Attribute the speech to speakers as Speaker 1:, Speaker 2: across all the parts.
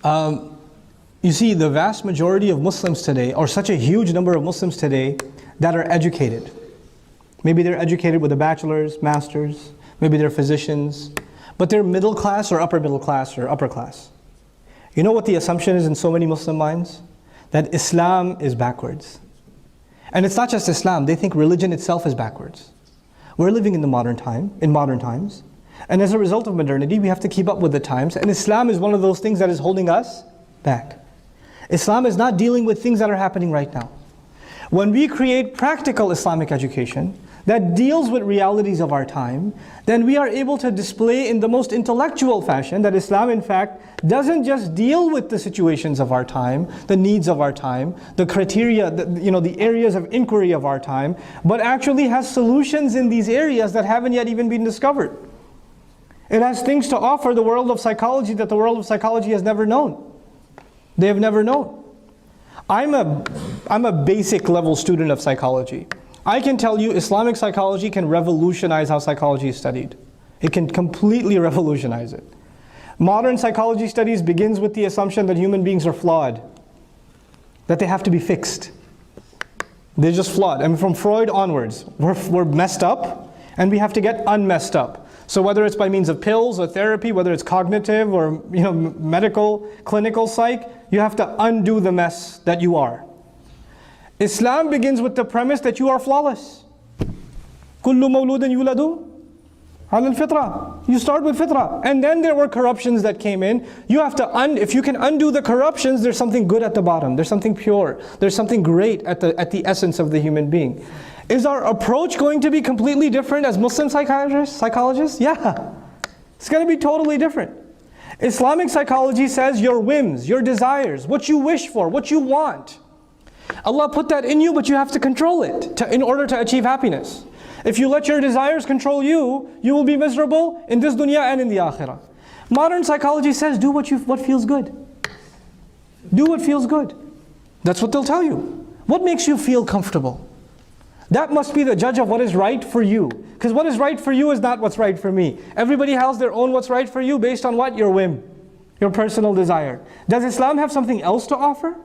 Speaker 1: You see, the vast majority of Muslims today, or such a huge number of Muslims today, that are educated. Maybe they're educated with a bachelor's, master's, maybe they're physicians, but they're middle class or upper middle class or upper class. You know what the assumption is in so many Muslim minds? That Islam is backwards. And it's not just Islam, they think religion itself is backwards. We're living in modern times. And as a result of modernity, we have to keep up with the times. And Islam is one of those things that is holding us back. Islam is not dealing with things that are happening right now. When we create practical Islamic education that deals with realities of our time, then we are able to display in the most intellectual fashion that Islam in fact doesn't just deal with the situations of our time, the needs of our time, the criteria, the areas of inquiry of our time, but actually has solutions in these areas that haven't yet even been discovered. It has things to offer the world of psychology that the world of psychology has never known. They have never known. I'm a basic level student of psychology. I can tell you Islamic psychology can revolutionize how psychology is studied. It can completely revolutionize it. Modern psychology studies begins with the assumption that human beings are flawed, that they have to be fixed. They're just flawed. And from Freud onwards, we're messed up and we have to get unmessed up. So whether it's by means of pills or therapy, whether it's cognitive or medical, clinical psych, you have to undo the mess that you are. Islam begins with the premise that you are flawless. كُلُّ مَوْلُودٍ يُولَدُ عَلَى الْفِطْرَةِ. You start with fitrah. And then there were corruptions that came in. You have to if you can undo the corruptions, there's something good at the bottom. There's something pure. There's something great at the essence of the human being. Is our approach going to be completely different as Muslim psychologists? Yeah. It's going to be totally different. Islamic psychology says your whims, your desires, what you wish for, what you want. Allah put that in you, but you have to control it in order to achieve happiness. If you let your desires control you, you will be miserable in this dunya and in the akhirah. Modern psychology says do what feels good. Do what feels good. That's what they'll tell you. What makes you feel comfortable? That must be the judge of what is right for you. Because what is right for you is not what's right for me. Everybody has their own what's right for you based on what? Your whim, your personal desire. Does Islam have something else to offer?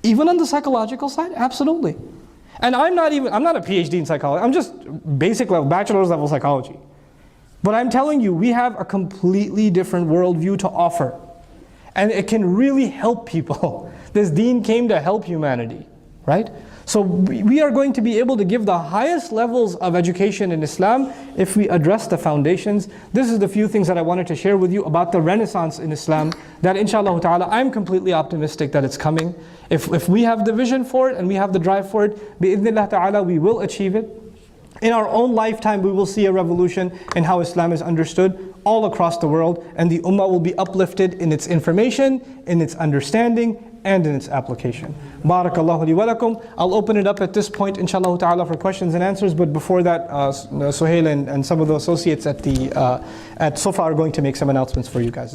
Speaker 1: Even on the psychological side? Absolutely. And I'm not a PhD in psychology. I'm just basic level, bachelor's level psychology. But I'm telling you, we have a completely different worldview to offer. And it can really help people. This deen came to help humanity, right? So we are going to be able to give the highest levels of education in Islam if we address the foundations. This is the few things that I wanted to share with you about the renaissance in Islam, that inshallah ta'ala, I'm completely optimistic that it's coming. If we have the vision for it and we have the drive for it, bi'idhnillah ta'ala, we will achieve it. In our own lifetime, we will see a revolution in how Islam is understood all across the world, and the ummah will be uplifted in its information, in its understanding, and in its application. Barakallahu li wa lakum. I'll open it up at this point, inshallah ta'ala, for questions and answers, but before that, Suhail and some of the associates at Sofa are going to make some announcements for you guys.